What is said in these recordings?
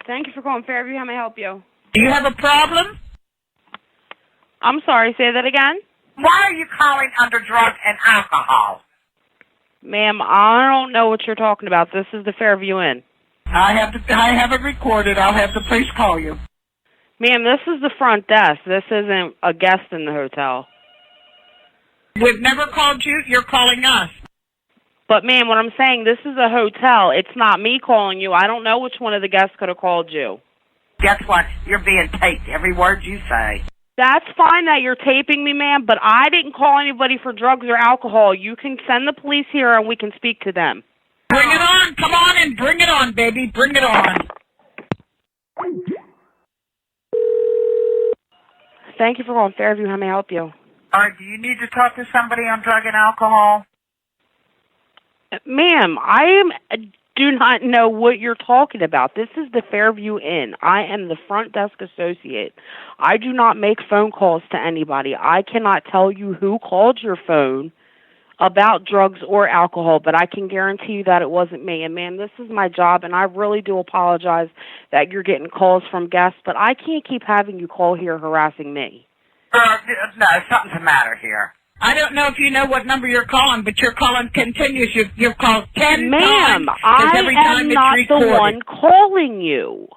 Thank you for calling Fairview. How may I help you? Do you have a problem? I'm sorry, say that again? Why are you calling under drug and alcohol? Ma'am, I don't know what you're talking about. This is the Fairview Inn. I have it recorded. I'll have the police call you. Ma'am, this is the front desk. This isn't a guest in the hotel. We've never called you. You're calling us. But, ma'am, what I'm saying, this is a hotel. It's not me calling you. I don't know which one of the guests could have called you. Guess what? You're being taped. Every word you say. That's fine that you're taping me, ma'am, but I didn't call anybody for drugs or alcohol. You can send the police here and we can speak to them. Bring it on. Come on and bring it on, baby. Bring it on. Thank you for calling Fairview. How may I help you? All right, do you need to talk to somebody on drug and alcohol? Ma'am, do not know what you're talking about. This is the Fairview Inn. I am the front desk associate. I do not make phone calls to anybody. I cannot tell you who called your phone about drugs or alcohol, but I can guarantee you that it wasn't me. And, ma'am, this is my job, and I really do apologize that you're getting calls from guests, but I can't keep having you call here harassing me. No, something's the matter here. I don't know if you know what number you're calling, but your calling continues. You've called 10 times. Ma'am, I am not the one calling you.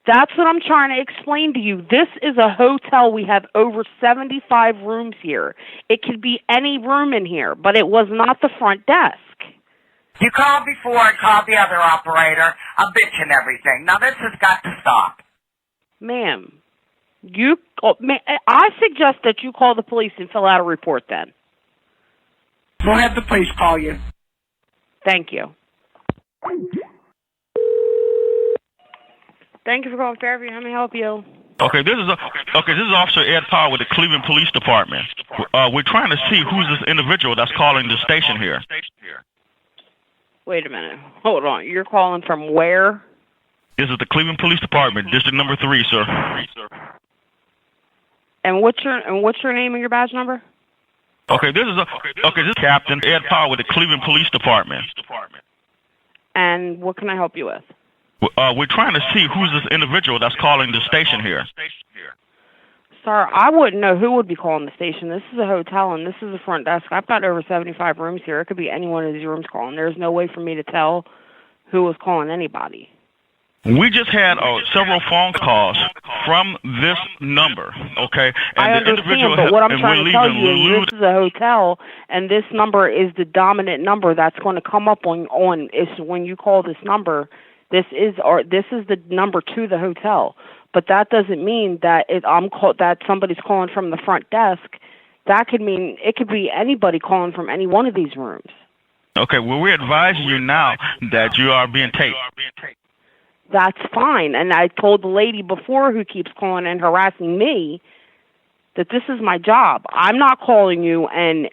That's what I'm trying to explain to you. This is a hotel. We have over 75 rooms here. It could be any room in here, but it was not the front desk. You called before and called the other operator, a bitch and everything. Now, this has got to stop. Ma'am, I suggest that you call the police and fill out a report then. We'll have the police call you. Thank you. Thank you for calling Fairview. How may I help you? Okay, this is Officer Ed Powell with the Cleveland Police Department. We're trying to see who's this individual that's calling the station here. Wait a minute. Hold on. You're calling from where? This is the Cleveland Police Department, District Number 3, sir. And what's your name and your badge number? Okay, this is Captain Ed Powell with the Cleveland Police Department. And what can I help you with? We're trying to see who's this individual that's calling the station here. Sir, I wouldn't know who would be calling the station. This is a hotel, and this is the front desk. I've got over 75 rooms here. It could be any one of these rooms calling. There's no way for me to tell who was calling anybody. We just had several phone calls from this number, okay? And I understand, but what I'm trying to tell you is this is a hotel, and this number is the dominant number that's going to come up on is when you call this number. This is the number to the hotel, but that doesn't mean that that somebody's calling from the front desk. That could mean it could be anybody calling from any one of these rooms. Okay, well, we're advising you now that you are being taped. That's fine, and I told the lady before who keeps calling and harassing me that this is my job. I'm not calling you and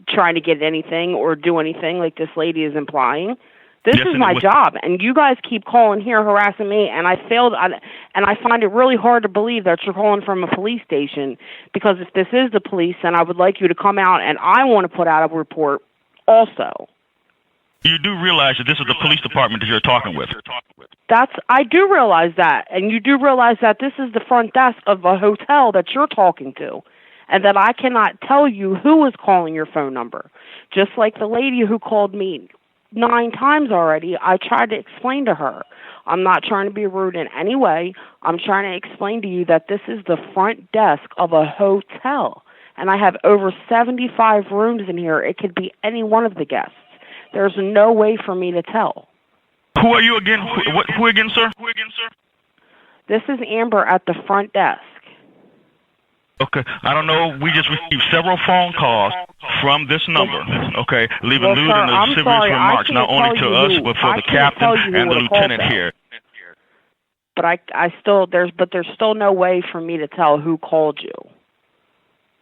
trying to get anything or do anything like this lady is implying. This is my job, and you guys keep calling here harassing me, and I find it really hard to believe that you're calling from a police station, because if this is the police, then I would like you to come out, and I want to put out a report also. You do realize that this is the police department that you're talking with? I do realize that, and you do realize that this is the front desk of a hotel that you're talking to, and that I cannot tell you who is calling your phone number. Just like the lady who called me 9 times already, I tried to explain to her. I'm not trying to be rude in any way. I'm trying to explain to you that this is the front desk of a hotel, and I have over 75 rooms in here. It could be any one of the guests. There's no way for me to tell. Who are you again? Who again, sir? This is Amber at the front desk. Okay, I don't know. We just received several phone calls from this number, okay, leaving lewd and lascivious remarks, not only to us, but for the captain and the lieutenant here. But there's still no way for me to tell who called you.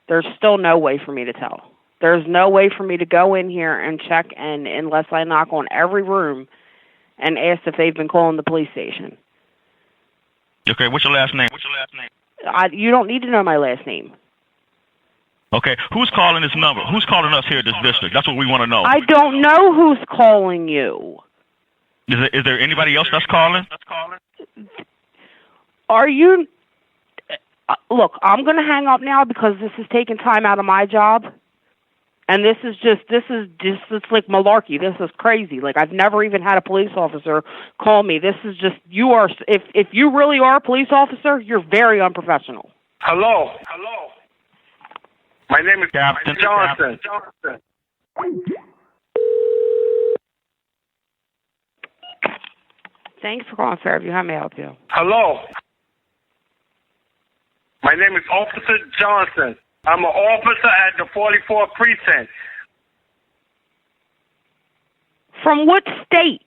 There's still no way for me to tell. There's no way for me to go in here and check unless I knock on every room and ask if they've been calling the police station. Okay, what's your last name? You don't need to know my last name. Okay, who's calling this number? Who's calling us here at this district? That's what we want to know. I don't know who's calling you. Is there anybody else that's calling? Are you... Look, I'm going to hang up now because this is taking time out of my job. And this is just, it's like malarkey. This is crazy. Like, I've never even had a police officer call me. This is just, you are, if you really are a police officer, you're very unprofessional. Hello. My name is Captain Johnson. Thanks for calling Fairview. How may I help you? Hello. My name is Officer Johnson. I'm an officer at the 44th Precinct. From what state?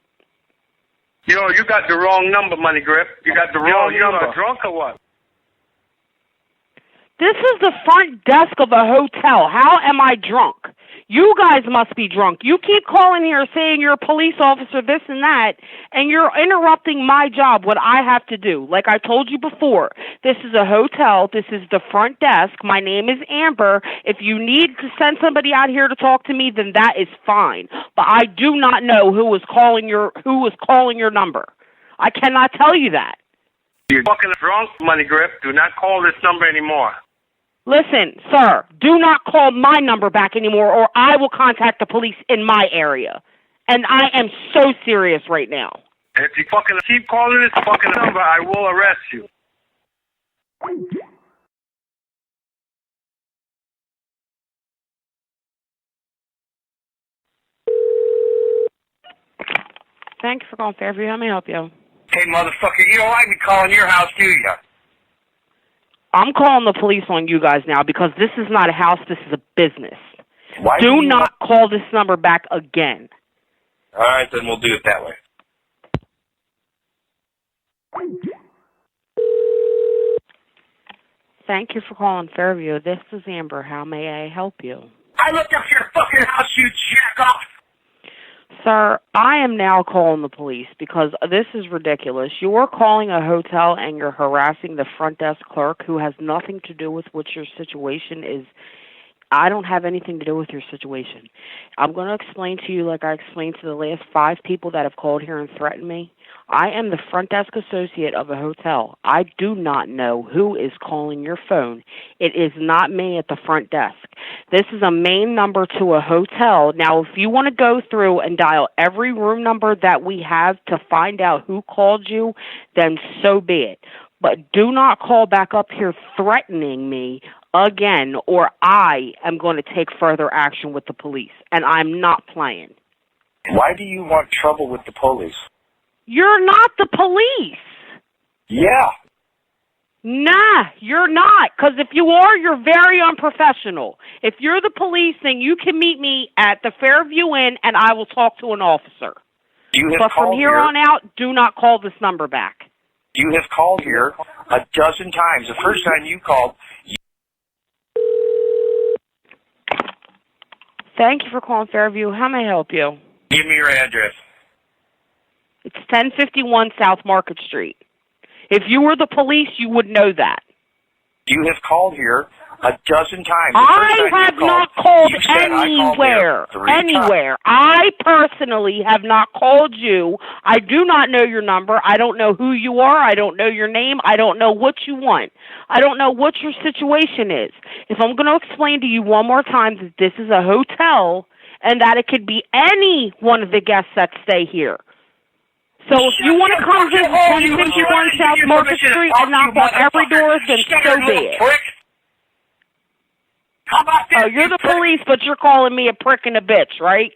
Yo, you got the wrong number, Money Grip. You got the wrong number. You drunk or what? This is the front desk of a hotel. How am I drunk? You guys must be drunk. You keep calling here saying you're a police officer, this and that, and you're interrupting my job, what I have to do. Like I told you before, this is a hotel. This is the front desk. My name is Amber. If you need to send somebody out here to talk to me, then that is fine. But I do not know who was calling your number. I cannot tell you that. You're fucking drunk, Money Grip. Do not call this number anymore. Listen, sir, do not call my number back anymore or I will contact the police in my area. And I am so serious right now. And if you fucking keep calling this fucking number, I will arrest you. Thank you for calling Fairview. How may I help you? Hey, motherfucker, you don't like me calling your house, do you? I'm calling the police on you guys now because this is not a house, this is a business. Why do not call this number back again. All right, then we'll do it that way. Thank you for calling Fairview. This is Amber. How may I help you? I looked up your fucking house, you jack off. Sir, I am now calling the police because this is ridiculous. You are calling a hotel and you're harassing the front desk clerk who has nothing to do with what your situation is. I don't have anything to do with your situation. I'm going to explain to you like I explained to the last 5 people that have called here and threatened me. I am the front desk associate of a hotel. I do not know who is calling your phone. It is not me at the front desk. This is a main number to a hotel. Now, if you want to go through and dial every room number that we have to find out who called you, then so be it. But do not call back up here threatening me again, or I am going to take further action with the police, and I'm not playing. Why do you want trouble with the police? You're not the police. Yeah. Nah, you're not, because if you are, you're very unprofessional. If you're the police, then you can meet me at the Fairview Inn, and I will talk to an officer. But from here on out, do not call this number back. You have called here a dozen times. The first time you called... Thank you for calling Fairview. How may I help you? Give me your address. It's 1051 South Market Street. If you were the police, you would know that. You have called here a dozen times. I have not called anywhere. Anywhere. I personally have not called you. I do not know your number. I don't know who you are. I don't know your name. I don't know what you want. I don't know what your situation is. If I'm going to explain to you one more time that this is a hotel and that it could be any one of the guests that stay here. So if you want to come visit 1051 South Market Street and knock on every door, then so be it. Oh, you're the police, but you're calling me a prick and a bitch, right?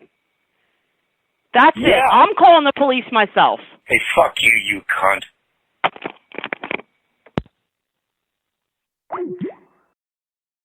That's it. I'm calling the police myself. Hey, fuck you, you cunt.